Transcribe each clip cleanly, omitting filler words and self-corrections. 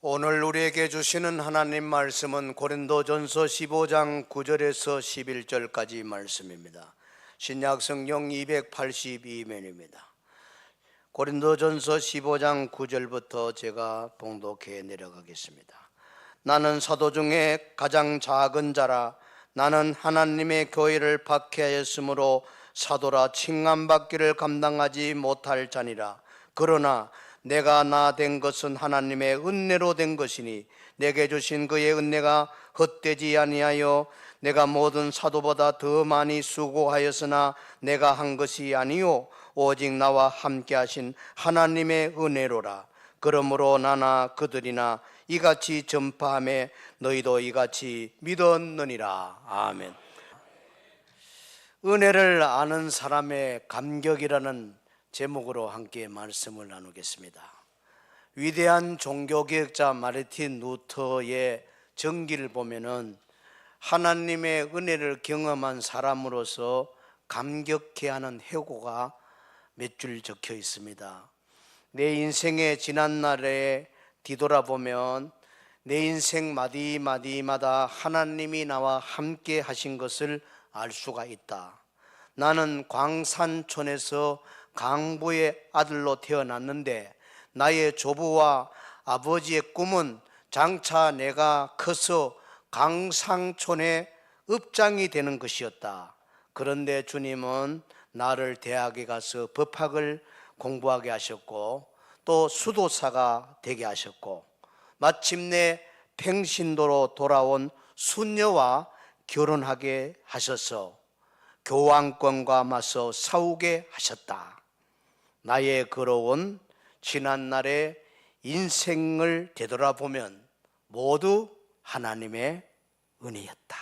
오늘 우리에게 주시는 하나님 말씀은 고린도전서 15장 9절에서 11절까지 말씀입니다. 신약 성경 282면입니다. 고린도전서 15장 9절부터 제가 봉독해 내려가겠습니다. 나는 사도 중에 가장 작은 자라. 나는 하나님의 교회를 박해하였으므로 사도라 칭함받기를 감당하지 못할 자니라. 그러나 내가 나 된 것은 하나님의 은혜로 된 것이니 내게 주신 그의 은혜가 헛되지 아니하여 내가 모든 사도보다 더 많이 수고하였으나 내가 한 것이 아니요 오직 나와 함께 하신 하나님의 은혜로라. 그러므로 나나 그들이나 이같이 전파하며 너희도 이같이 믿었느니라. 아멘. 은혜를 아는 사람의 감격이라는 제목으로 함께 말씀을 나누겠습니다. 위대한 종교개혁자 마르틴 루터의 전기를 보면은 하나님의 은혜를 경험한 사람으로서 감격해하는 회고가 몇 줄 적혀 있습니다. 내 인생의 지난날에 뒤돌아보면 내 인생 마디마디마다 하나님이 나와 함께 하신 것을 알 수가 있다. 나는 광산촌에서 강부의 아들로 태어났는데 나의 조부와 아버지의 꿈은 장차 내가 커서 강상촌의 읍장이 되는 것이었다. 그런데 주님은 나를 대학에 가서 법학을 공부하게 하셨고 또 수도사가 되게 하셨고 마침내 평신도로 돌아온 순녀와 결혼하게 하셔서 교황권과 맞서 싸우게 하셨다. 나의 걸어온 지난날의 인생을 되돌아보면 모두 하나님의 은혜였다.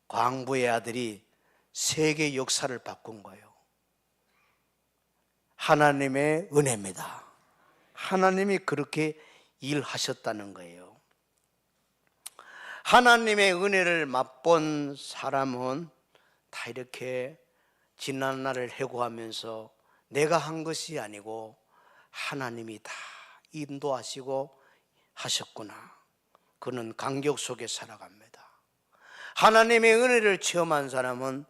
광부의 아들이 세계 역사를 바꾼 거예요. 하나님의 은혜입니다. 하나님이 그렇게 일하셨다는 거예요. 하나님의 은혜를 맛본 사람은 다 이렇게 지난날을 회고하면서 내가 한 것이 아니고 하나님이 다 인도하시고 하셨구나. 그는 감격 속에 살아갑니다. 하나님의 은혜를 체험한 사람은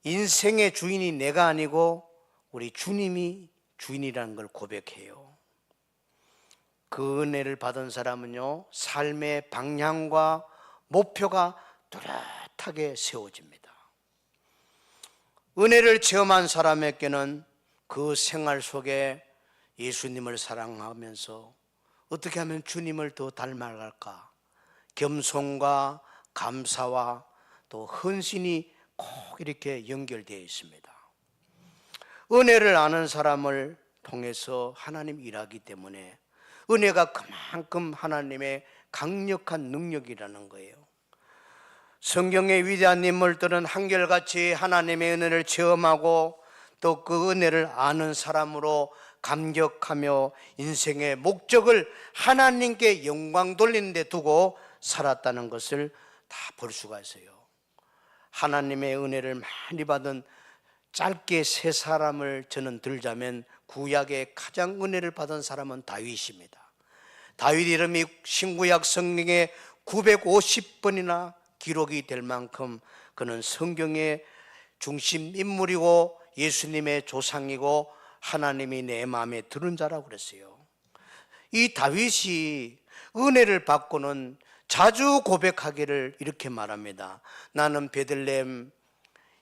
인생의 주인이 내가 아니고 우리 주님이 주인이라는 걸 고백해요. 그 은혜를 받은 사람은요, 삶의 방향과 목표가 뚜렷하게 세워집니다. 은혜를 체험한 사람에게는 그 생활 속에 예수님을 사랑하면서 어떻게 하면 주님을 더 닮아갈까? 겸손과 감사와 또 헌신이 꼭 이렇게 연결되어 있습니다. 은혜를 아는 사람을 통해서 하나님 일하기 때문에 은혜가 그만큼 하나님의 강력한 능력이라는 거예요. 성경의 위대한 인물들은 한결같이 하나님의 은혜를 체험하고 또 그 은혜를 아는 사람으로 감격하며 인생의 목적을 하나님께 영광 돌리는 데 두고 살았다는 것을 다 볼 수가 있어요. 하나님의 은혜를 많이 받은 짧게 세 사람을 저는 들자면 구약의 가장 은혜를 받은 사람은 다윗입니다. 다윗 이름이 신구약 성경에 950번이나 기록이 될 만큼 그는 성경의 중심 인물이고 예수님의 조상이고 하나님이 내 마음에 드는 자라고 그랬어요. 이 다윗이 은혜를 받고는 자주 고백하기를 이렇게 말합니다. 나는 베들레헴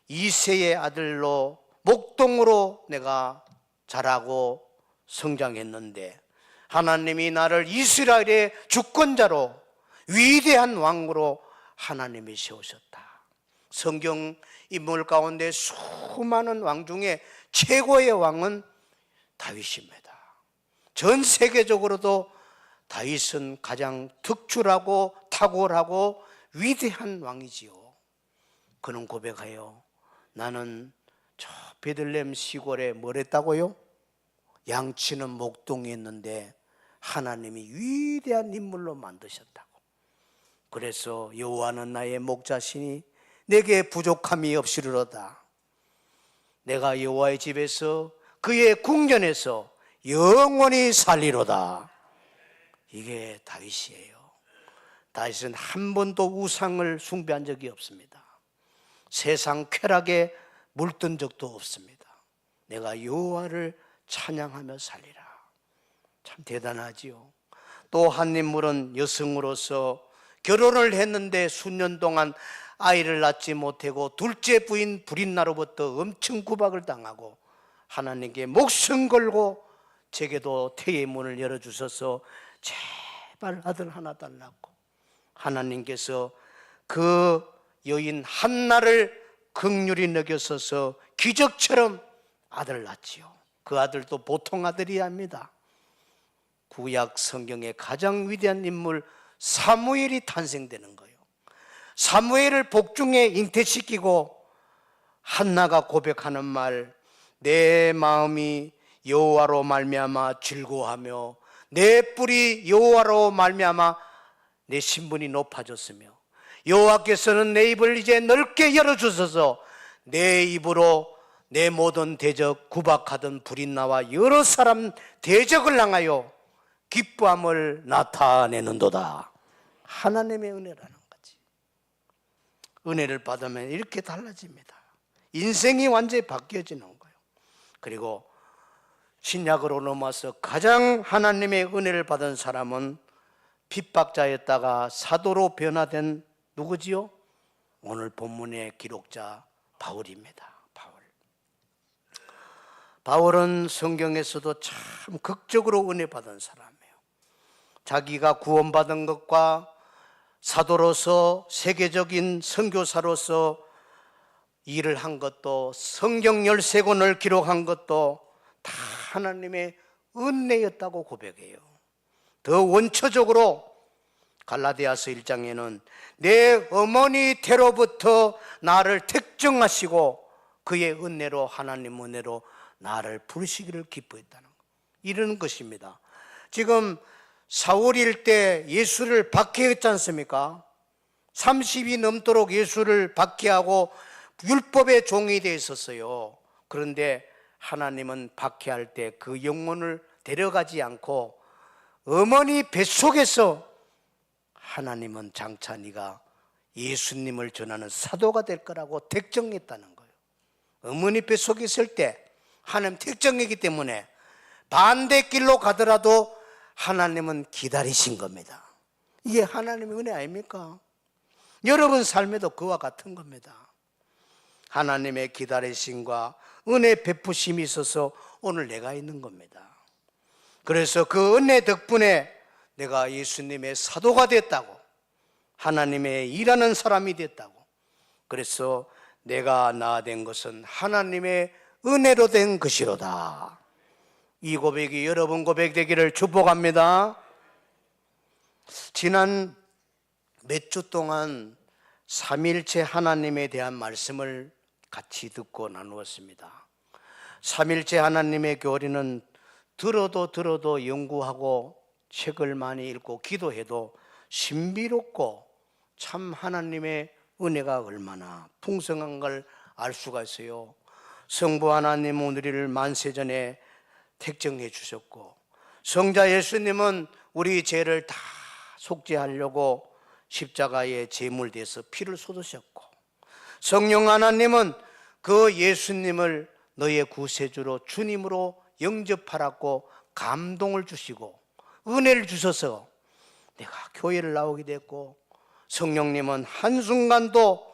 이새의 아들로 목동으로 내가 자라고 성장했는데 하나님이 나를 이스라엘의 주권자로 위대한 왕으로 하나님이 세우셨다. 성경 인물 가운데 수많은 왕 중에 최고의 왕은 다윗입니다. 전 세계적으로도 다윗은 가장 특출하고 탁월하고 위대한 왕이지요. 그는 고백하여 나는 저 베들레헴 시골에 뭘 했다고요? 양치는 목동이었는데 하나님이 위대한 인물로 만드셨다고. 그래서 여호와는 나의 목자시니 내게 부족함이 없으리로다. 내가 여호와의 집에서 그의 궁전에서 영원히 살리로다. 이게 다윗이에요. 다윗은 한 번도 우상을 숭배한 적이 없습니다. 세상 쾌락에 물든 적도 없습니다. 내가 여호와를 찬양하며 살리라. 참 대단하지요. 또 한 인물은 여성으로서 결혼을 했는데 수년 동안 아이를 낳지 못하고 둘째 부인 브릿나로부터 엄청 구박을 당하고 하나님께 목숨 걸고 제게도 태의 문을 열어주셔서 제발 아들 하나 달라고 하나님께서 그 여인 한나를 긍휼히 여겨서서 기적처럼 아들을 낳지요. 그 아들도 보통 아들이 아닙니다. 구약 성경의 가장 위대한 인물 사무엘이 탄생되는 거예요. 사무엘을 복중에 잉태시키고 한나가 고백하는 말, 내 마음이 여호와로 말미암아 즐거워하며 내 뿔이 여호와로 말미암아 내 신분이 높아졌으며 여호와께서는 내 입을 이제 넓게 열어주셔서 내 입으로 내 모든 대적 구박하던 브릿나와 여러 사람 대적을 향하여 기뻐함을 나타내는도다. 하나님의 은혜라는 거지. 은혜를 받으면 이렇게 달라집니다. 인생이 완전히 바뀌어지는 거예요. 그리고 신약으로 넘어서 가장 하나님의 은혜를 받은 사람은 핍박자였다가 사도로 변화된 누구지요? 오늘 본문의 기록자 바울입니다. 바울은 성경에서도 참 극적으로 은혜 받은 사람이에요. 자기가 구원받은 것과 사도로서 세계적인 선교사로서 일을 한 것도 성경 13권을 기록한 것도 다 하나님의 은혜였다고 고백해요. 더 원초적으로 갈라디아서 1장에는 내 어머니 태로부터 나를 택정하시고 그의 은혜로 하나님 은혜로 나를 부르시기를 기뻐했다는 것, 이런 것입니다. 지금 사울일 때 예수를 박해했지 않습니까? 30이 넘도록 예수를 박해하고 율법의 종이 되어 있었어요. 그런데 하나님은 박해할 때 그 영혼을 데려가지 않고 어머니 뱃속에서 하나님은 장차 네가 예수님을 전하는 사도가 될 거라고 택정했다는 거예요. 어머니 뱃속에 있을 때 하나님 택정이기 때문에 반대길로 가더라도 하나님은 기다리신 겁니다. 이게 하나님의 은혜 아닙니까? 여러분 삶에도 그와 같은 겁니다. 하나님의 기다리심과 은혜 베푸심이 있어서 오늘 내가 있는 겁니다. 그래서 그 은혜 덕분에 내가 예수님의 사도가 됐다고, 하나님의 일하는 사람이 됐다고. 그래서 내가 나 된 것은 하나님의 은혜로 된 것이로다. 이 고백이 여러분 고백 되기를 축복합니다. 지난 몇 주 동안 삼일체 하나님에 대한 말씀을 같이 듣고 나누었습니다. 삼일체 하나님의 교리는 들어도 연구하고 책을 많이 읽고 기도해도 신비롭고 참 하나님의 은혜가 얼마나 풍성한 걸 알 수가 있어요. 성부 하나님은 우리를 만세전에 택정해 주셨고, 성자 예수님은 우리 죄를 다 속죄하려고 십자가에 제물돼서 피를 쏟으셨고, 성령 하나님은 그 예수님을 너의 구세주로 주님으로 영접하라고 감동을 주시고 은혜를 주셔서 내가 교회를 나오게 됐고, 성령님은 한순간도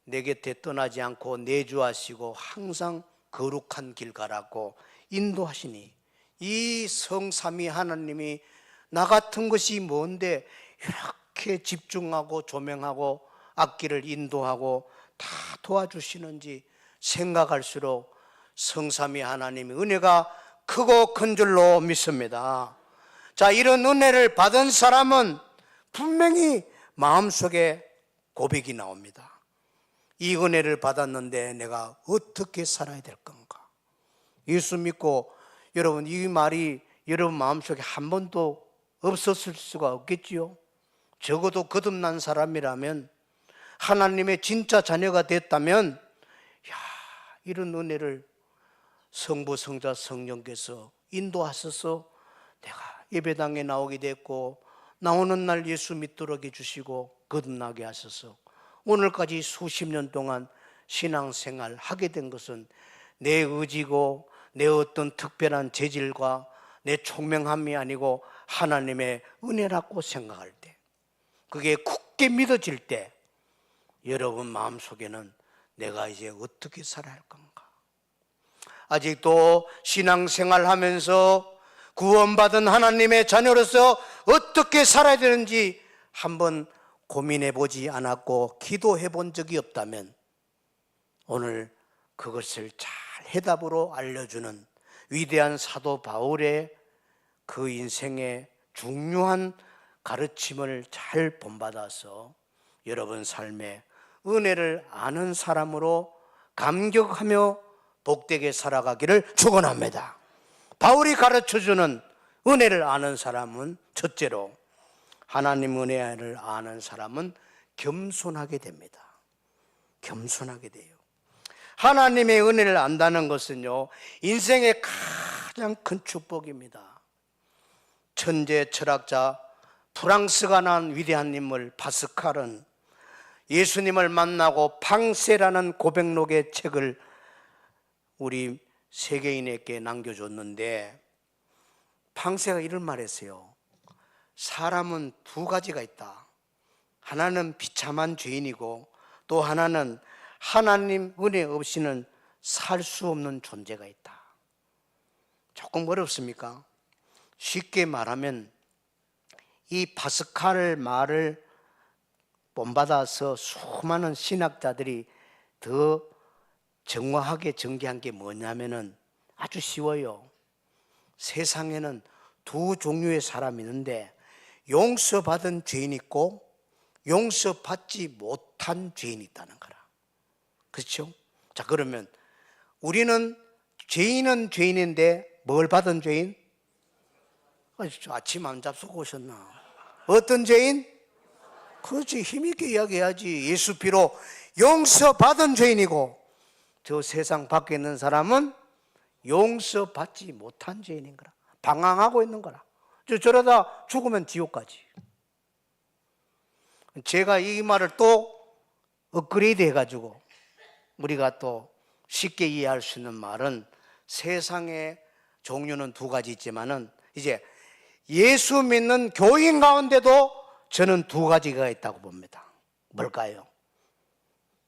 내 곁에 떠나지 않고 내주하시고 항상 거룩한 길 가라고 인도하시니, 이 성삼위 하나님이 나 같은 것이 뭔데 이렇게 집중하고 조명하고 악기를 인도하고 다 도와주시는지 생각할수록 성삼위 하나님의 은혜가 크고 큰 줄로 믿습니다. 자, 이런 은혜를 받은 사람은 분명히 마음속에 고백이 나옵니다. 이 은혜를 받았는데 내가 어떻게 살아야 될 건가? 예수 믿고, 여러분 이 말이 여러분 마음속에 한 번도 없었을 수가 없겠지요. 적어도 거듭난 사람이라면, 하나님의 진짜 자녀가 됐다면, 이런 은혜를 성부 성자 성령께서 인도하셔서 내가 예배당에 나오게 됐고, 나오는 날 예수 믿도록 해주시고 거듭나게 하셔서 오늘까지 수십 년 동안 신앙생활 하게 된 것은 내 의지고 내 어떤 특별한 재질과 내 총명함이 아니고 하나님의 은혜라고 생각할 때, 그게 굳게 믿어질 때 여러분 마음속에는 내가 이제 어떻게 살아야 할 건가? 아직도 신앙생활 하면서 구원받은 하나님의 자녀로서 어떻게 살아야 되는지 한번 고민해 보지 않았고 기도해 본 적이 없다면 오늘 그것을 잘 해답으로 알려주는 위대한 사도 바울의 그 인생의 중요한 가르침을 잘 본받아서 여러분 삶에 은혜를 아는 사람으로 감격하며 복되게 살아가기를 축원합니다. 바울이 가르쳐주는 은혜를 아는 사람은 첫째로, 하나님 은혜를 아는 사람은 겸손하게 됩니다. 겸손하게 돼요. 하나님의 은혜를 안다는 것은요, 인생의 가장 큰 축복입니다. 천재 철학자 프랑스가 난 위대한 인물 파스칼은 예수님을 만나고 팡세라는 고백록의 책을 우리 세계인에게 남겨줬는데, 팡세가 이런 말 했어요. 사람은 두 가지가 있다. 하나는 비참한 죄인이고 또 하나는 하나님 은혜 없이는 살 수 없는 존재가 있다. 조금 어렵습니까? 쉽게 말하면 이 파스칼 말을 본받아서 수많은 신학자들이 더 정확하게 전개한 게 뭐냐면은 아주 쉬워요. 세상에는 두 종류의 사람이 있는데 용서받은 죄인이 있고 용서받지 못한 죄인이 있다는 거라. 그렇죠? 자, 그러면 우리는 죄인은 죄인인데 뭘 받은 죄인? 아침 안 잡수고 오셨나? 어떤 죄인? 그렇지, 힘있게 이야기해야지. 예수 피로 용서받은 죄인이고 저 세상 밖에 있는 사람은 용서받지 못한 죄인인 거라. 방황하고 있는 거라. 저러다 죽으면 지옥 가지. 제가 이 말을 또 업그레이드 해가지고 우리가 또 쉽게 이해할 수 있는 말은, 세상의 종류는 두 가지 있지만은 이제 예수 믿는 교인 가운데도 저는 두 가지가 있다고 봅니다. 뭘까요?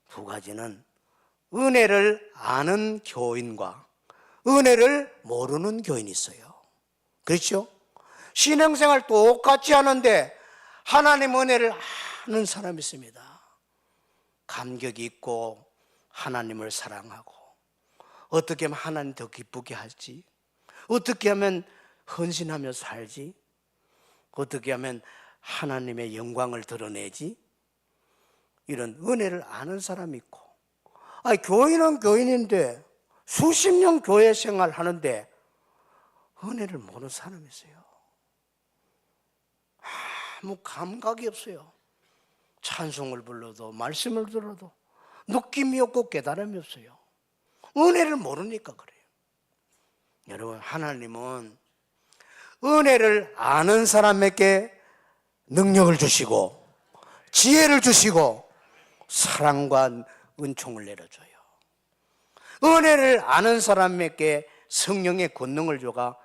두 가지는 은혜를 아는 교인과 은혜를 모르는 교인이 있어요. 그렇죠? 신앙생활 똑같이 하는데 하나님 은혜를 아는 사람이 있습니다. 감격이 있고 하나님을 사랑하고 어떻게 하면 하나님 더 기쁘게 할지, 어떻게 하면 헌신하며 살지, 어떻게 하면 하나님의 영광을 드러내지, 이런 은혜를 아는 사람이 있고, 교인은 교인인데 수십 년 교회 생활 하는데 은혜를 모르는 사람이 있어요. 아무 감각이 없어요. 찬송을 불러도 말씀을 들어도 느낌이 없고 깨달음이 없어요. 은혜를 모르니까 그래요. 여러분, 하나님은 은혜를 아는 사람에게 능력을 주시고 지혜를 주시고 사랑과 은총을 내려줘요. 은혜를 아는 사람에게 성령의 권능을 줘가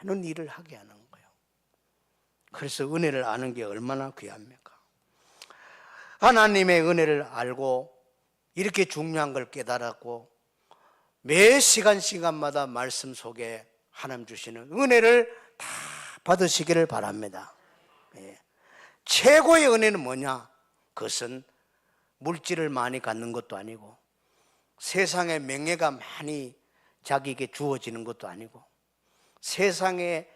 많은 일을 하게 하는 거예요. 그래서 은혜를 아는 게 얼마나 귀합니까? 하나님의 은혜를 알고 이렇게 중요한 걸 깨달았고 매 시간마다 말씀 속에 하나님 주시는 은혜를 다 받으시기를 바랍니다. 최고의 은혜는 뭐냐? 그것은 물질을 많이 갖는 것도 아니고 세상에 명예가 많이 자기에게 주어지는 것도 아니고 세상에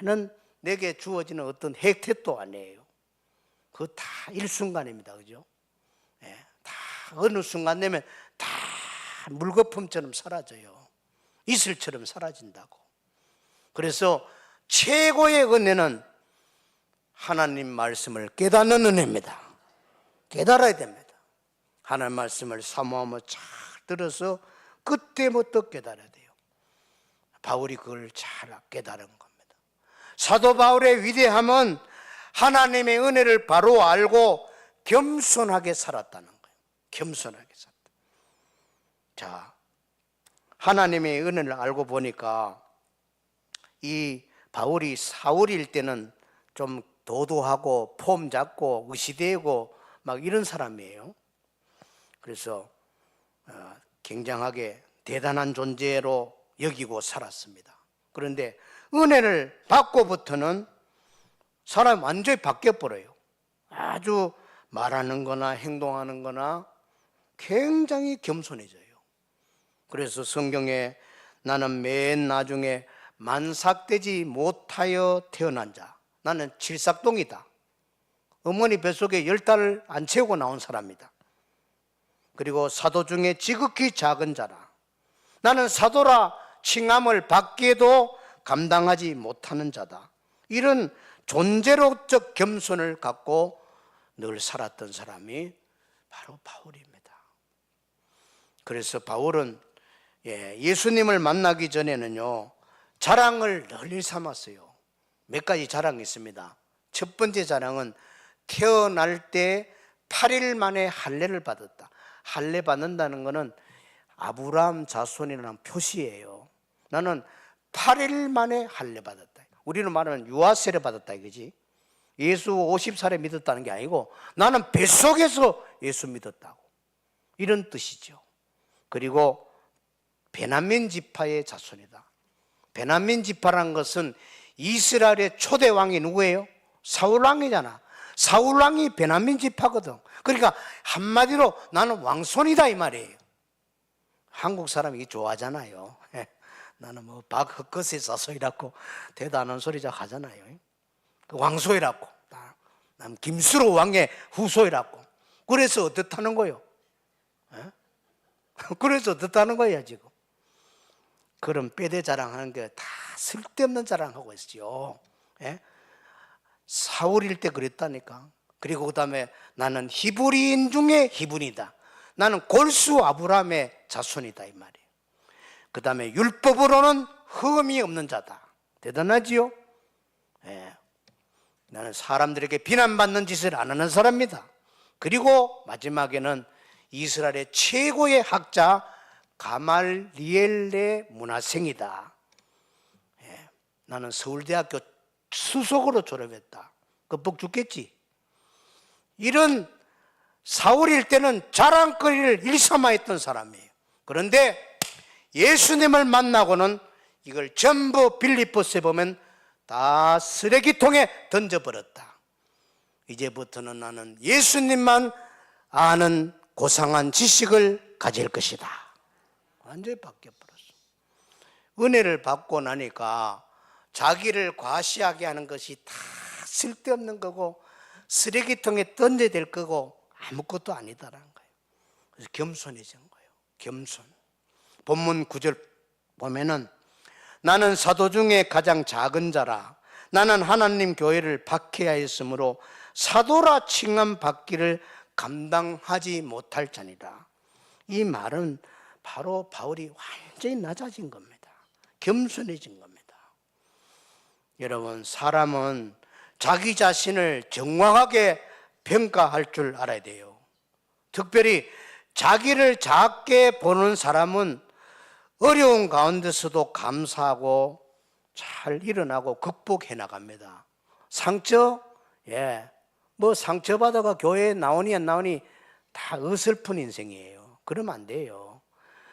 많은 내게 주어지는 어떤 혜택도 아니에요. 그거 다 일순간입니다. 그죠? 다 어느 순간 되면 다 물거품처럼 사라져요. 이슬처럼 사라진다고. 그래서 최고의 은혜는 하나님 말씀을 깨닫는 은혜입니다. 깨달아야 됩니다. 하나님 말씀을 사모하며 잘 들어서 그때부터 깨달아야 돼요. 바울이 그걸 잘 깨달은 겁니다. 사도 바울의 위대함은 하나님의 은혜를 바로 알고 겸손하게 살았다는 거예요. 겸손하게 살았다. 자, 하나님의 은혜를 알고 보니까 이 바울이 사울일 때는 좀 도도하고 폼 잡고 의시되고 막 이런 사람이에요. 그래서 굉장하게 대단한 존재로 여기고 살았습니다. 그런데 은혜를 받고부터는 사람이 완전히 바뀌어버려요. 아주 말하는 거나 행동하는 거나 굉장히 겸손해져요. 그래서 성경에 나는 맨 나중에 만삭되지 못하여 태어난 자, 나는 칠삭동이다. 어머니 뱃속에 10달을 안 채우고 나온 사람이다. 그리고 사도 중에 지극히 작은 자라. 나는 사도라 칭함을 받기에도 감당하지 못하는 자다. 이런 존재로적 겸손을 갖고 늘 살았던 사람이 바로 바울입니다. 그래서 바울은 예수님을 만나기 전에는요, 자랑을 널리 삼았어요. 몇 가지 자랑이 있습니다. 첫 번째 자랑은 태어날 때 8일 만에 할례를 받았다. 할례 받는다는 것은 아브라함 자손이라는 표시예요. 나는 8일 만에 할례 받았다. 우리는 말하면 유아세례 받았다 이거지. 예수 50살에 믿었다는 게 아니고 나는 뱃속에서 예수 믿었다고, 이런 뜻이죠. 그리고 베냐민 지파의 자손이다. 베냐민 지파라는 것은 이스라엘의 초대 왕이 누구예요? 사울 왕이잖아. 사울 왕이 베냐민 지파거든. 그러니까 한마디로 나는 왕손이다 이 말이에요. 한국 사람이 좋아하잖아요. 나는 뭐 박흑것의 자손이라고 대단한 소리 잘 하잖아요. 왕소이라고. 나는 김수로 왕의 후손이라고. 그래서 어떻다는 거예요? 그래서 어떻다는 거예요 지금? 그런 빼대 자랑하는 게 다 쓸데없는 자랑하고 있어요. 사울일 때 그랬다니까. 그리고 그 다음에 나는 히브리인 중에 히브리다. 나는 골수 아브라함의 자손이다 이 말이에요. 그 다음에 율법으로는 흠이 없는 자다. 대단하지요? 나는 사람들에게 비난받는 짓을 안 하는 사람이다. 그리고 마지막에는 이스라엘의 최고의 학자 가말리엘의 문화생이다. 나는 서울대학교 수석으로 졸업했다. 껍벅 죽겠지. 이런 사울일 때는 자랑거리를 일삼아했던 사람이에요. 그런데 예수님을 만나고는 이걸 전부 빌립보서에 보면 다 쓰레기통에 던져버렸다. 이제부터는 나는 예수님만 아는 고상한 지식을 가질 것이다. 완전히 바뀌어버렸어. 은혜를 받고 나니까 자기를 과시하게 하는 것이 다 쓸데없는 거고 쓰레기통에 던져야 될 거고 아무것도 아니다라는 거예요. 그래서 겸손해진 거예요. 겸손. 본문 9절 보면은 나는 사도 중에 가장 작은 자라. 나는 하나님 교회를 박해하였으므로 사도라 칭함 받기를 감당하지 못할 자니라. 이 말은 바로 바울이 완전히 낮아진 겁니다. 겸손해진 겁니다. 여러분, 사람은 자기 자신을 정확하게 평가할 줄 알아야 돼요. 특별히 자기를 작게 보는 사람은 어려운 가운데서도 감사하고 잘 일어나고 극복해 나갑니다. 상처? 뭐 상처받아가 교회에 나오니 안 나오니 다 어설픈 인생이에요. 그러면 안 돼요.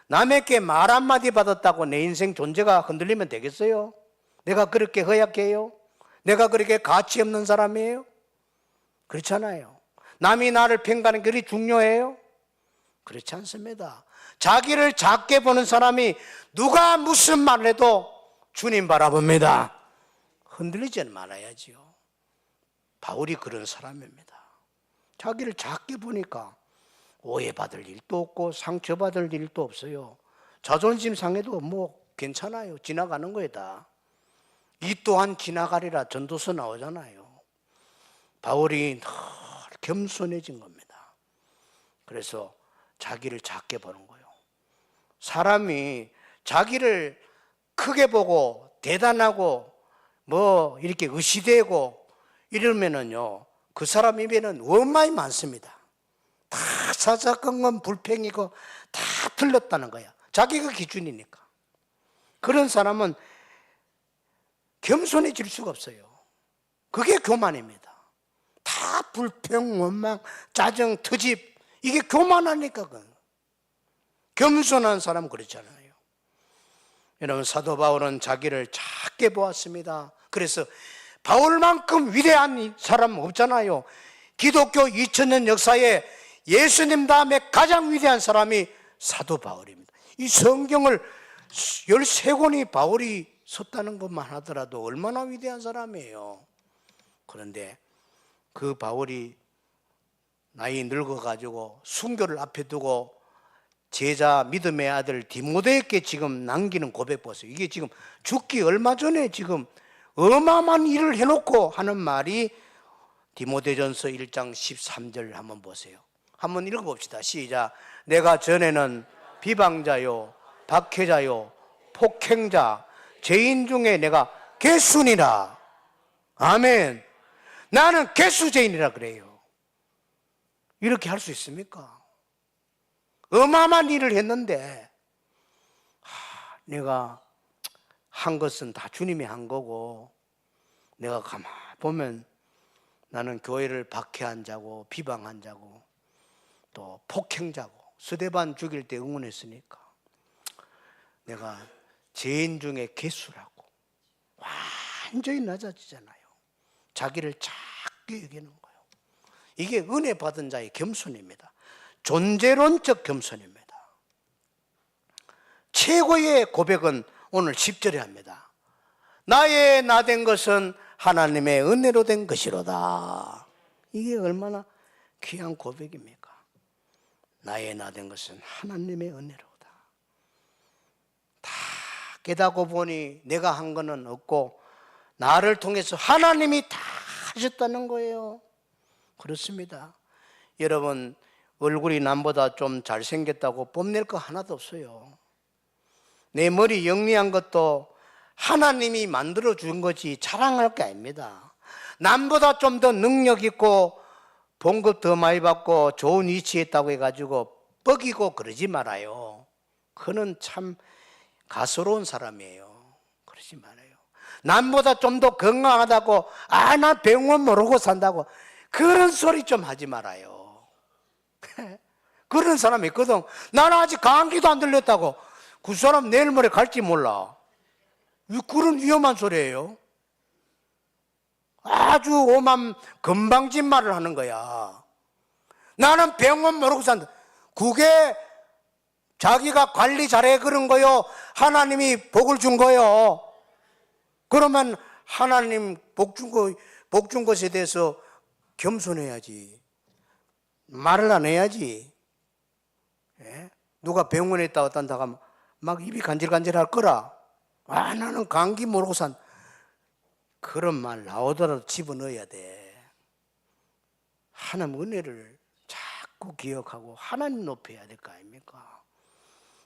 남에게 말 한마디 받았다고 내 인생 존재가 흔들리면 되겠어요? 내가 그렇게 허약해요? 내가 그렇게 가치 없는 사람이에요? 그렇잖아요. 남이 나를 평가하는 게 그리 중요해요? 그렇지 않습니다. 자기를 작게 보는 사람이 누가 무슨 말을 해도 주님 바라봅니다. 흔들리지 말아야지요. 바울이 그런 사람입니다. 자기를 작게 보니까 오해받을 일도 없고 상처받을 일도 없어요. 자존심 상해도 뭐 괜찮아요. 지나가는 거다. 이 또한 지나가리라 전도서 나오잖아요. 바울이 늘 겸손해진 겁니다. 그래서 자기를 작게 보는 거예요. 사람이 자기를 크게 보고 대단하고 뭐 이렇게 의시되고 이러면은요, 그 사람 입에는 원망이 많습니다. 다 사사건건 불평이고 다 틀렸다는 거야. 자기가 기준이니까. 그런 사람은 겸손해질 수가 없어요. 그게 교만입니다. 다 불평, 원망, 짜증, 트집, 이게 교만하니까. 겸손한 사람은 그렇잖아요. 여러분, 사도 바울은 자기를 작게 보았습니다. 그래서 바울만큼 위대한 사람 없잖아요. 기독교 2000년 역사에 예수님 다음에 가장 위대한 사람이 사도 바울입니다. 이 성경을 13권이 바울이 썼다는 것만 하더라도 얼마나 위대한 사람이에요. 그런데 그 바울이 나이 늙어가지고 순교를 앞에 두고 제자 믿음의 아들 디모데에게 지금 남기는 고백 보세요. 이게 지금 죽기 얼마 전에 지금 어마어마한 일을 해놓고 하는 말이 디모데전서 1장 13절 한번 보세요. 한번 읽어봅시다. 시작. 내가 전에는 비방자요, 박해자요, 폭행자, 죄인 중에 내가 개순이라. 아멘. 나는 개수죄인이라 그래요. 이렇게 할 수 있습니까? 어마어마한 일을 했는데 내가 한 것은 다 주님이 한 거고, 내가 가만 보면 나는 교회를 박해한 자고 비방한 자고 또 폭행자고, 스데반 죽일 때 응원했으니까 내가 죄인 중에 개수라고 완전히 낮아지잖아요. 자기를 작게 여기는 거예요. 이게 은혜 받은 자의 겸손입니다. 존재론적 겸손입니다. 최고의 고백은 오늘 10절에 합니다. 나의 나된 것은 하나님의 은혜로 된 것이로다. 이게 얼마나 귀한 고백입니까? 나의 나된 것은 하나님의 은혜로다. 다 깨닫고 보니 내가 한 거는 없고 나를 통해서 하나님이 다 하셨다는 거예요. 그렇습니다. 여러분, 얼굴이 남보다 좀 잘생겼다고 뽐낼 거 하나도 없어요. 내 머리 영리한 것도 하나님이 만들어준 거지 자랑할 게 아닙니다. 남보다 좀 더 능력 있고 봉급 더 많이 받고 좋은 위치에 있다고 해가지고 뻐기고 그러지 말아요. 그는 참 가소로운 사람이에요. 그러지 말아요. 남보다 좀 더 건강하다고, 나 병원 모르고 산다고, 그런 소리 좀 하지 말아요. 그런 사람이 있거든. 나는 아직 감기도 안 들렸다고. 그 사람 내일 모레 갈지 몰라. 그런 위험한 소리예요. 아주 오만 건방진 말을 하는 거야. 나는 병원 모르고 산다. 그게 자기가 관리 잘해 그런 거요, 하나님이 복을 준 거요? 그러면 하나님 복 준 것에 대해서 겸손해야지. 말을 안 해야지. 예? 누가 병원에 있다 왔다 하면 막 입이 간질간질할 거라. 나는 감기 모르고 산. 그런 말 나오더라도 집어넣어야 돼. 하나님 은혜를 자꾸 기억하고 하나님 높여야 될 거 아닙니까?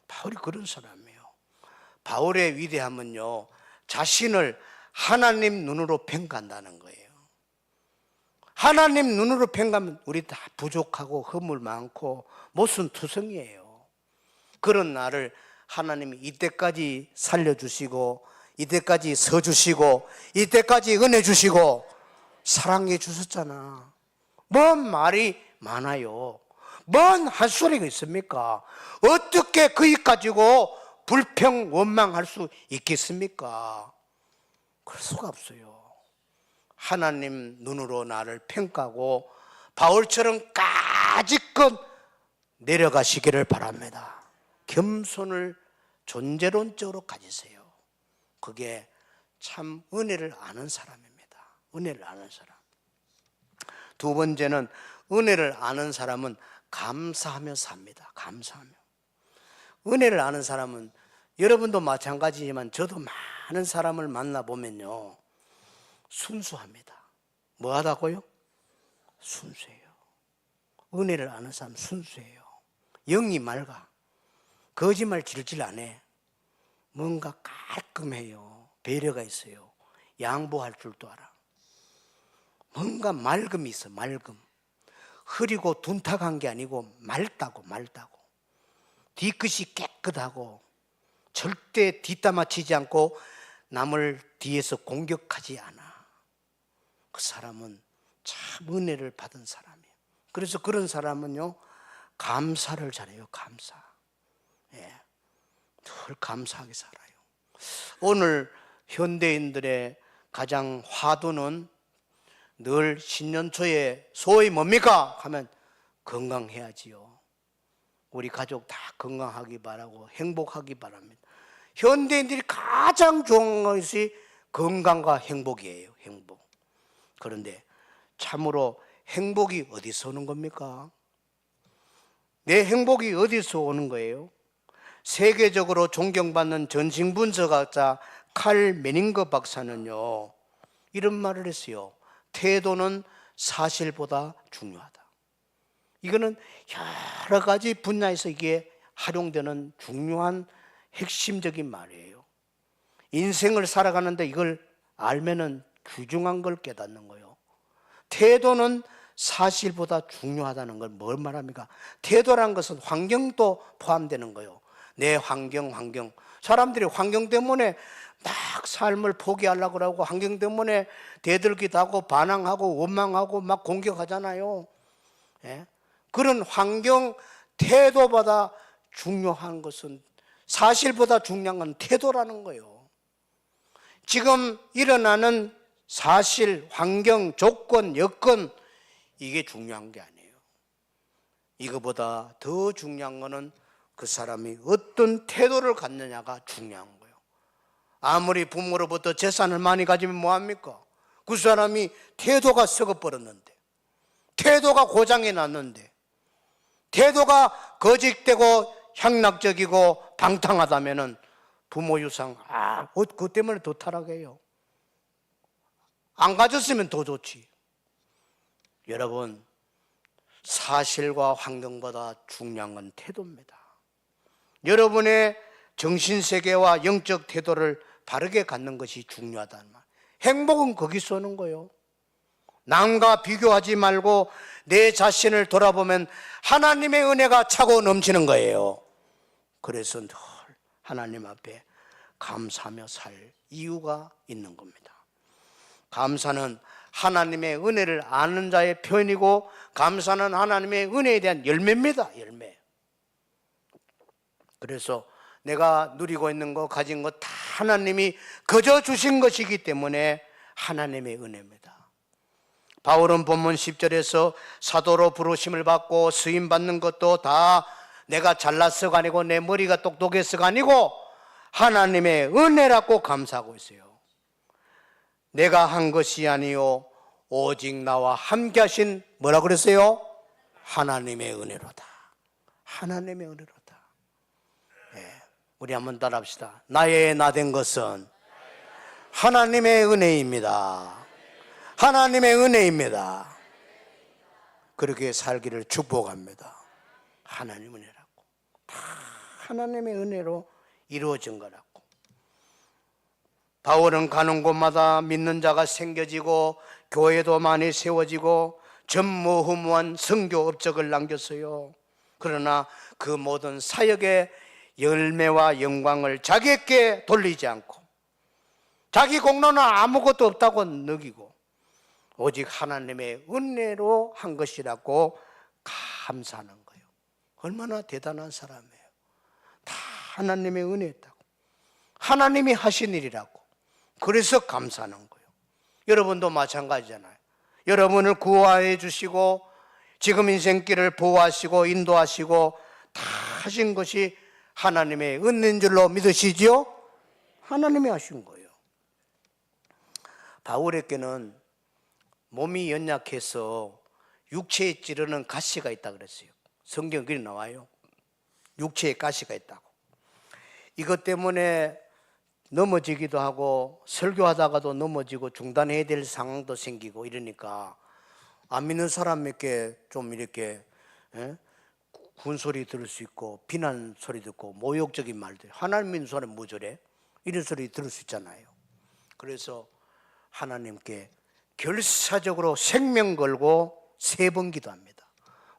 바울이 그런 사람이에요. 바울의 위대함은요, 자신을 하나님 눈으로 평가한다는 거예요. 하나님 눈으로 평가하면 우리 다 부족하고 허물 많고 모순투성이에요. 그런 나를 하나님이 이때까지 살려주시고, 이때까지 서주시고, 이때까지 은혜 주시고 사랑해 주셨잖아. 뭔 말이 많아요? 뭔 헛소리가 있습니까? 어떻게 그 일 가지고 불평 원망할 수 있겠습니까? 그럴 수가 없어요. 하나님 눈으로 나를 평가하고 바울처럼 까짓것 내려가시기를 바랍니다. 겸손을 존재론적으로 가지세요. 그게 참 은혜를 아는 사람입니다. 은혜를 아는 사람. 두 번째는, 은혜를 아는 사람은 감사하며 삽니다. 감사하며. 은혜를 아는 사람은, 여러분도 마찬가지지만 저도 많은 사람을 만나보면요, 순수합니다. 뭐 하다고요? 순수해요. 은혜를 아는 사람 순수해요. 영이 맑아. 거짓말 질질 안 해. 뭔가 깔끔해요. 배려가 있어요. 양보할 줄도 알아. 뭔가 맑음이 있어. 맑음. 흐리고 둔탁한 게 아니고 맑다고. 뒤끝이 깨끗하고 절대 뒷담화치지 않고 남을 뒤에서 공격하지 않아. 그 사람은 참 은혜를 받은 사람이에요. 그래서 그런 사람은요, 감사를 잘해요. 감사. 예, 늘 감사하게 살아요. 오늘 현대인들의 가장 화두는 늘 신년 초에 소위 뭡니까? 하면 건강해야지요. 우리 가족 다 건강하기 바라고 행복하기 바랍니다. 현대인들이 가장 좋아하는 것이 건강과 행복이에요. 행복. 그런데 참으로 행복이 어디서 오는 겁니까? 내 행복이 어디서 오는 거예요? 세계적으로 존경받는 정신분석학자 칼 메닝거 박사는요, 이런 말을 했어요. 태도는 사실보다 중요하다. 이거는 여러 가지 분야에서 이게 활용되는 중요한 핵심적인 말이에요. 인생을 살아가는데 이걸 알면은 귀중한 걸 깨닫는 거예요. 태도는 사실보다 중요하다는 걸 뭘 말합니까? 태도란 것은 환경도 포함되는 거예요. 내 환경. 사람들이 환경 때문에 막 삶을 포기하려고 그러고 환경 때문에 대들기도 하고 반항하고 원망하고 막 공격하잖아요. 예? 그런 환경 태도보다 중요한 것은, 사실보다 중요한 건 태도라는 거예요. 지금 일어나는 사실, 환경, 조건, 여건, 이게 중요한 게 아니에요. 이거보다 더 중요한 거는 그 사람이 어떤 태도를 갖느냐가 중요한 거예요. 아무리 부모로부터 재산을 많이 가지면 뭐합니까? 그 사람이 태도가 썩어버렸는데, 태도가 고장이 났는데, 태도가 거짓되고 향락적이고 방탕하다면은 부모 유산, 그것 때문에 더 타락해요. 안 가졌으면 더 좋지. 여러분, 사실과 환경보다 중요한 건 태도입니다. 여러분의 정신세계와 영적 태도를 바르게 갖는 것이 중요하다는 말. 행복은 거기서 오는 거예요. 남과 비교하지 말고 내 자신을 돌아보면 하나님의 은혜가 차고 넘치는 거예요. 그래서 늘 하나님 앞에 감사하며 살 이유가 있는 겁니다. 감사는 하나님의 은혜를 아는 자의 표현이고, 감사는 하나님의 은혜에 대한 열매입니다. 열매. 그래서 내가 누리고 있는 거, 가진 거 다 하나님이 거저 주신 것이기 때문에 하나님의 은혜입니다. 바울은 본문 10절에서 사도로 부르심을 받고 쓰임 받는 것도 다 내가 잘났어가 아니고 내 머리가 똑똑해서가 아니고 하나님의 은혜라고 감사하고 있어요. 내가 한 것이 아니요 오직 나와 함께 하신, 뭐라 그랬어요? 하나님의 은혜로다. 하나님의 은혜로다. 네, 우리 한번 따라합시다. 나의 나 된 것은 하나님의 은혜입니다. 하나님의 은혜입니다. 그렇게 살기를 축복합니다. 하나님 은혜라고. 다 하나님의 은혜로 이루어진 거라고. 바울은 가는 곳마다 믿는 자가 생겨지고 교회도 많이 세워지고 전무후무한 선교 업적을 남겼어요. 그러나 그 모든 사역의 열매와 영광을 자기에게 돌리지 않고 자기 공로는 아무것도 없다고 느끼고 오직 하나님의 은혜로 한 것이라고 감사하는 거예요. 얼마나 대단한 사람이에요. 다 하나님의 은혜였다고, 하나님이 하신 일이라고. 그래서 감사하는 거예요. 여러분도 마찬가지잖아요. 여러분을 구원해 주시고 지금 인생길을 보호하시고 인도하시고 다 하신 것이 하나님의 은혜인 줄로 믿으시지요? 하나님이 하신 거예요. 바울에게는 몸이 연약해서 육체에 찌르는 가시가 있다 그랬어요. 성경 글이 나와요. 육체에 가시가 있다고. 이것 때문에 넘어지기도 하고 설교하다가도 넘어지고 중단해야 될 상황도 생기고 이러니까 안 믿는 사람에게 좀 이렇게 훈소리 들을 수 있고 비난 소리 듣고 모욕적인 말들, 하나님 믿는 사람 뭐 저래? 이런 소리 들을 수 있잖아요. 그래서 하나님께 결사적으로 생명 걸고 3번 기도합니다.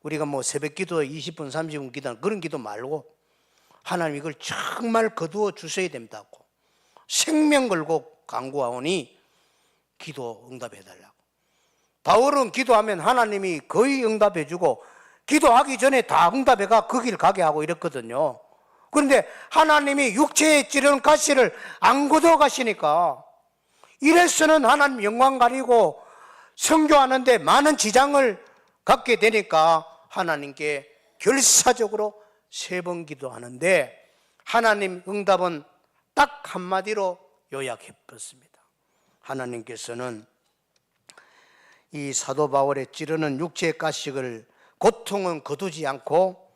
우리가 뭐 새벽 기도 20분 30분 기도하는 그런 기도 말고 하나님 이걸 정말 거두어 주셔야 된다고 생명 걸고 간구하오니 기도 응답해 달라고. 바울은 기도하면 하나님이 거의 응답해 주고 기도하기 전에 다 응답해가 그 길 가게 하고 이랬거든요. 그런데 하나님이 육체에 찌르는 가시를 안 거두어 가시니까 이래서는 하나님 영광 가리고 선교하는데 많은 지장을 갖게 되니까 하나님께 결사적으로 3번 기도하는데 하나님 응답은 딱 한마디로 요약해 버렸습니다. 하나님께서는 이 사도 바울의 찌르는 육체의 가식을 고통은 거두지 않고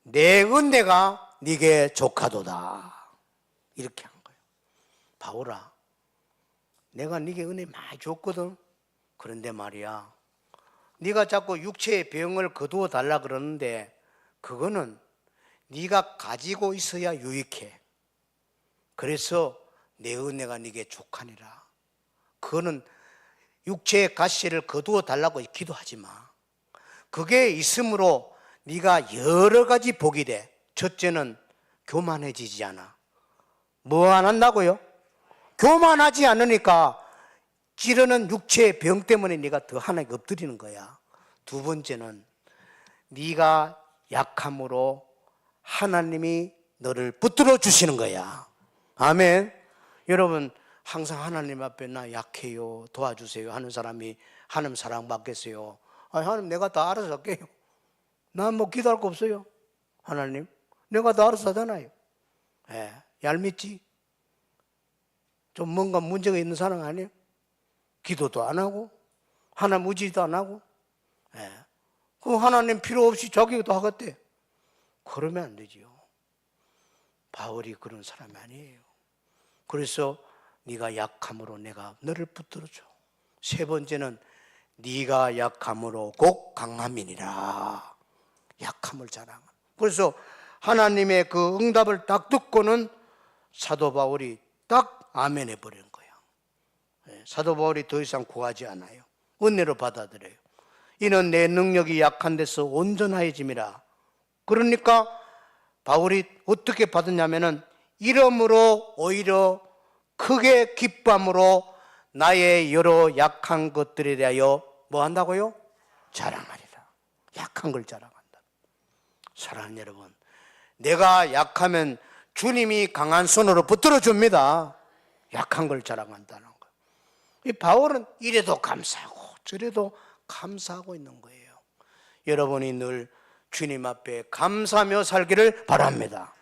내 은혜가 네게 족하도다 이렇게 한 거예요. 바울아, 내가 네게 은혜 많이 줬거든. 그런데 말이야, 네가 자꾸 육체의 병을 거두어 달라 그러는데 그거는 네가 가지고 있어야 유익해. 그래서 내 은혜가 네게 족하니라. 그거는 육체의 가시를 거두어 달라고 기도하지 마. 그게 있으므로 네가 여러 가지 복이 돼. 첫째는 교만해지지 않아. 뭐 안 한다고요? 교만하지 않으니까 찌르는 육체의 병 때문에 네가 더 하나님께 엎드리는 거야. 2번째는 네가 약함으로 하나님이 너를 붙들어 주시는 거야. 아멘. 여러분 항상 하나님 앞에 나 약해요 도와주세요 하는 사람이 하나님 사랑 받겠어요? 아니, 하나님 내가 다 알아서 할게요. 난 뭐 기도할 거 없어요. 하나님 내가 다 알아서 하잖아요. 얄밉지? 좀 뭔가 문제가 있는 사람 아니에요? 기도도 안 하고 하나님 의지도 안 하고 그럼 하나님 필요 없이 자기도 하겠대. 그러면 안 되지요. 바울이 그런 사람이 아니에요. 그래서 네가 약함으로 내가 너를 붙들어줘. 3번째는 네가 약함으로 곧 강함이니라. 약함을 자랑한. 그래서 하나님의 그 응답을 딱 듣고는 사도 바울이 딱 아멘 해버리는 거야. 사도 바울이 더 이상 구하지 않아요. 은혜로 받아들여요. 이는 내 능력이 약한 데서 온전하여짐이라. 그러니까 바울이 어떻게 받았냐면은 이러므로 오히려 크게 기쁨으로 나의 여러 약한 것들에 대하여 뭐 한다고요? 자랑하리라. 약한 걸 자랑한다. 사랑하는 여러분, 내가 약하면 주님이 강한 손으로 붙들어 줍니다. 약한 걸 자랑한다는 거예요. 이 바울은 이래도 감사하고 저래도 감사하고 있는 거예요. 여러분이 늘 주님 앞에 감사하며 살기를 바랍니다.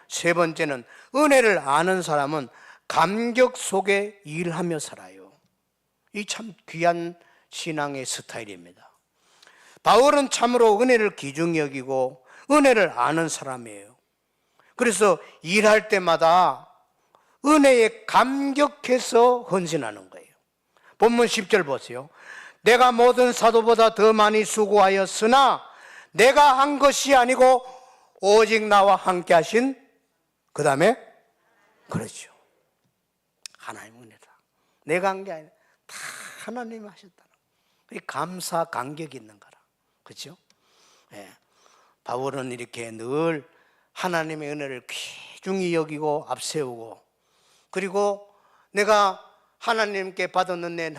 3번째는 은혜를 아는 사람은 감격 속에 일하며 살아요. 이 참 귀한 신앙의 스타일입니다. 바울은 참으로 은혜를 귀중히 여기고 은혜를 아는 사람이에요. 그래서 일할 때마다 은혜에 감격해서 헌신하는 거예요. 본문 10절 보세요. 내가 모든 사도보다 더 많이 수고하였으나 내가 한 것이 아니고 오직 나와 함께 하신 그 다음에 그렇죠. 하나님 은혜다. 내가 한 게 아니라 다 하나님이 하셨다는 거예요. 감사 감격이 있는 거라. 그렇죠? 바울은 이렇게 늘 하나님의 은혜를 귀중히 여기고 앞세우고 그리고 내가 하나님께 받은 은혜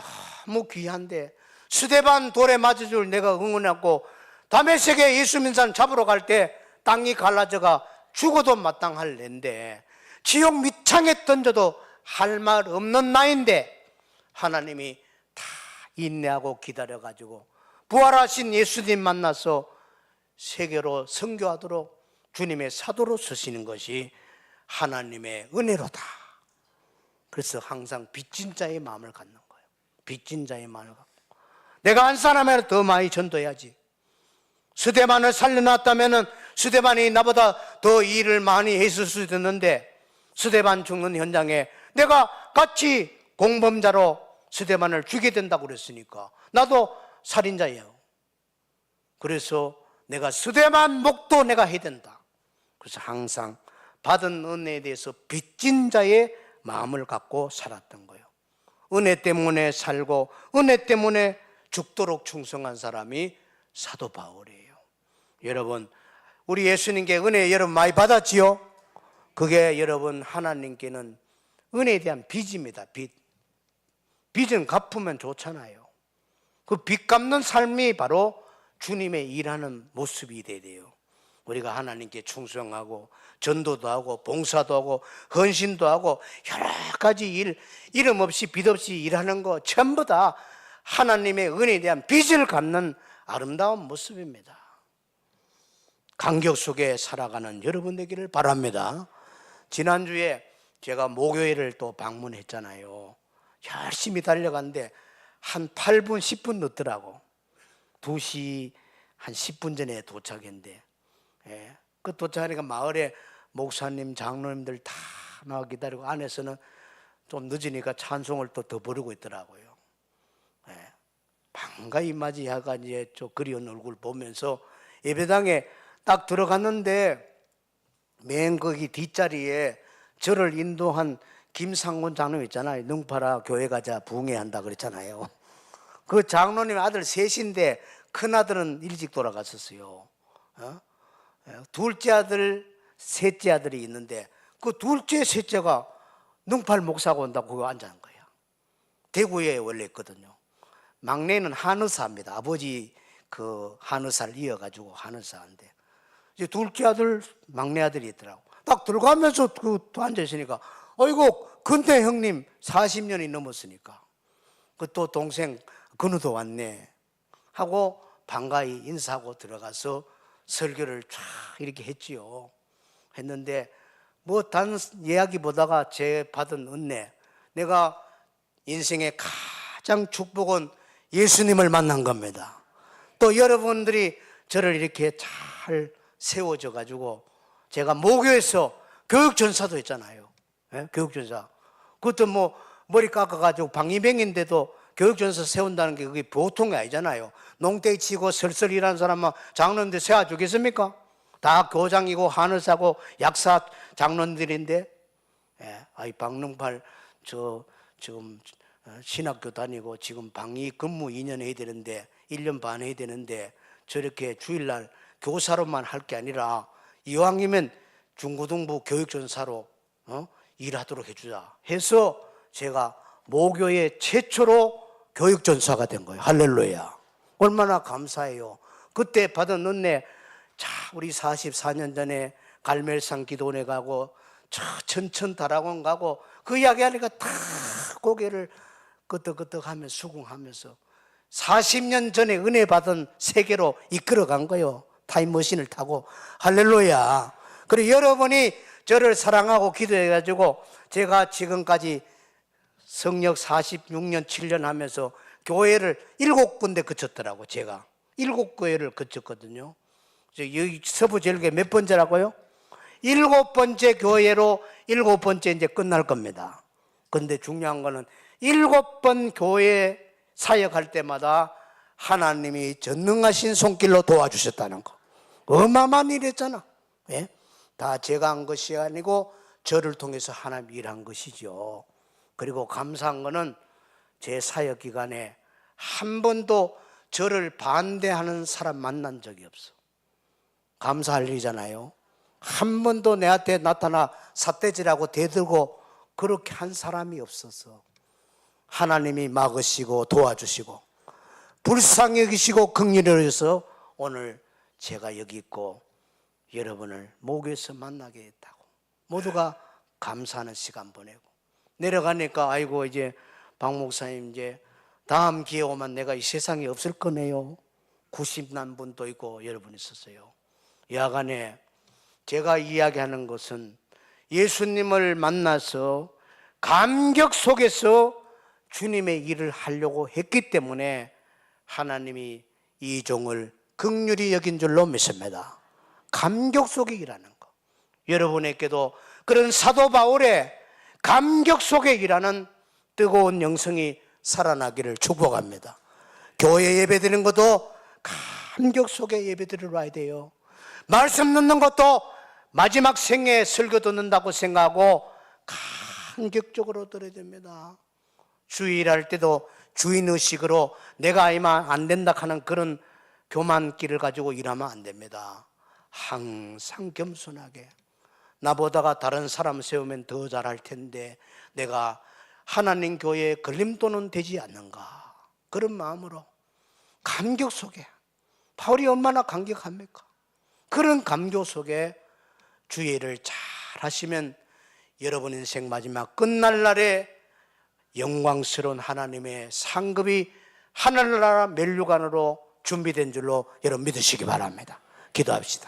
너무 귀한데 스데반 돌에 맞아줄 내가 응원했고 다메섹에 예수 믿는 사람 잡으러 갈 때 땅이 갈라져가 죽어도 마땅할 낸데 지옥 밑창에 던져도 할 말 없는 나인데 하나님이 다 인내하고 기다려가지고 부활하신 예수님 만나서 세계로 선교하도록 주님의 사도로 서시는 것이 하나님의 은혜로다. 그래서 항상 빚진 자의 마음을 갖는 거예요. 빚진 자의 마음을 갖고 내가 한 사람에게 더 많이 전도해야지. 스데반을 살려놨다면 스데반이 나보다 더 일을 많이 했을 수도 있는데 스데반 죽는 현장에 내가 같이 공범자로 스데반을 죽게 된다고 그랬으니까 나도 살인자예요. 그래서 내가 스데만 목도 내가 해야 된다. 그래서 항상 받은 은혜에 대해서 빚진 자의 마음을 갖고 살았던 거예요. 은혜 때문에 살고 은혜 때문에 죽도록 충성한 사람이 사도 바울이에요. 여러분, 우리 예수님께 은혜 여러분 많이 받았지요? 그게 여러분 하나님께는 은혜에 대한 빚입니다. 빚은 갚으면 좋잖아요. 그 빚 갚는 삶이 바로 주님의 일하는 모습이 돼야 돼요. 우리가 하나님께 충성하고 전도도 하고 봉사도 하고 헌신도 하고 여러 가지 이름 없이 빚 없이 일하는 거 전부 다 하나님의 은혜에 대한 빚을 갚는 아름다운 모습입니다. 간격 속에 살아가는 여러분 되기를 바랍니다. 지난주에 제가 모교회를 또 방문했잖아요. 열심히 달려갔는데 한 8분 10분 늦더라고. 2시 한 10분 전에 도착했는데, 그 도착하니까 마을에 목사님 장로님들 다 나와 기다리고 안에서는 좀 늦으니까 찬송을 또 더 부르고 있더라고요. 반가이 맞이하가 이제 저 그리운 얼굴 보면서 예배당에 딱 들어갔는데 맨 거기 뒷자리에 저를 인도한 김상곤 장로님 있잖아요. 능파라 교회 가자 부흥회한다 그랬잖아요. 그 장로님 아들 셋인데 큰아들은 일찍 돌아갔었어요. 둘째 아들, 셋째 아들이 있는데 그 둘째, 셋째가 능팔 목사가 온다고 거기 앉아있는 거예요. 대구에 원래 있거든요. 막내는 한의사입니다. 아버지 그 한의사를 이어가지고 한의사인데 이제 둘째 아들, 막내 아들이 있더라고. 딱 들어가면서 또 앉아있으니까 어이구 근대 형님 40년이 넘었으니까 그 또 동생 근우도 왔네 하고 반가이 인사하고 들어가서 설교를 쫙 이렇게 했지요. 했는데 뭐 단 이야기 보다가 제 받은 은혜, 내가 인생의 가장 축복은 예수님을 만난 겁니다. 또 여러분들이 저를 이렇게 잘 세워져 가지고 제가 모교에서 교육전사도 했잖아요. 교육전사. 그것도 뭐 머리 깎아가지고 방위병인데도 교육전사 세운다는 게 그게 보통이 아니잖아요. 농땡이 치고 설설 일하는 사람만 장로님들 세워주겠습니까? 다 교장이고 한의사고 약사 장로님들인데, 아이 박능팔 저 지금 신학교 다니고 지금 방위 근무 2년 해야 되는데 1년 반 해야 되는데 저렇게 주일날 교사로만 할 게 아니라 이왕이면 중고등부 교육전사로 일하도록 해주자 해서 제가 모교의 최초로 교육전사가 된 거예요. 할렐루야. 얼마나 감사해요. 그때 받은 은혜, 자, 우리 44년 전에 갈멜산 기도원에 가고 천천다락원 가고 그 이야기 하니까 다 고개를 끄덕끄덕 하면서 수긍하면서 40년 전에 은혜 받은 세계로 이끌어간 거예요. 타임머신을 타고. 할렐루야. 그리고 여러분이 저를 사랑하고 기도해가지고 제가 지금까지 성역 46년 7년 하면서 교회를 7군데 거쳤더라고. 제가 7교회를 거쳤거든요. 여기 서부제일교회 몇 번째라고요? 7번째 교회로 7번째 이제 끝날 겁니다. 근데 중요한 거는 7번 교회 사역할 때마다 하나님이 전능하신 손길로 도와주셨다는 거. 어마어마한 일이었잖아. 다 제가 한 것이 아니고 저를 통해서 하나님 일한 것이죠. 그리고 감사한 거는 제 사역 기간에 한 번도 저를 반대하는 사람 만난 적이 없어. 감사할 일이잖아요. 한 번도 내한테 나타나 삿대질하고 대들고 그렇게 한 사람이 없어서 하나님이 막으시고 도와주시고 불쌍히 여기시고 긍휼히 여기셔서 오늘 제가 여기 있고 여러분을 모교에서 만나게 했다고 모두가 감사하는 시간 보내고 내려가니까 아이고 이제 박 목사님 이제 다음 기회 오면 내가 이 세상에 없을 거네요. 90난 분도 있고 여러분 있었어요. 야간에 제가 이야기하는 것은 예수님을 만나서 감격 속에서 주님의 일을 하려고 했기 때문에 하나님이 이 종을 긍휼히 여긴 줄로 믿습니다. 감격 속에 일하는 거. 여러분에게도 그런 사도 바울의 감격 속에 일하는 뜨거운 영성이 살아나기를 축복합니다. 교회 예배 드리는 것도 감격 속에 예배드리러 와야 돼요. 말씀 듣는 것도 마지막 생에 설교 듣는다고 생각하고 감격적으로 들어야 됩니다. 주일할 때도 주인의식으로 내가 이만 안 된다 하는 그런 교만기를 가지고 일하면 안 됩니다. 항상 겸손하게, 나보다가 다른 사람 세우면 더 잘할 텐데 내가 하나님 교회에 걸림돌은 되지 않는가, 그런 마음으로 감격 속에, 바울이 얼마나 감격합니까? 그런 감격 속에 주일을 잘 하시면 여러분 인생 마지막 끝날 날에 영광스러운 하나님의 상급이 하늘나라 면류관으로 준비된 줄로 여러분 믿으시기 바랍니다. 기도합시다.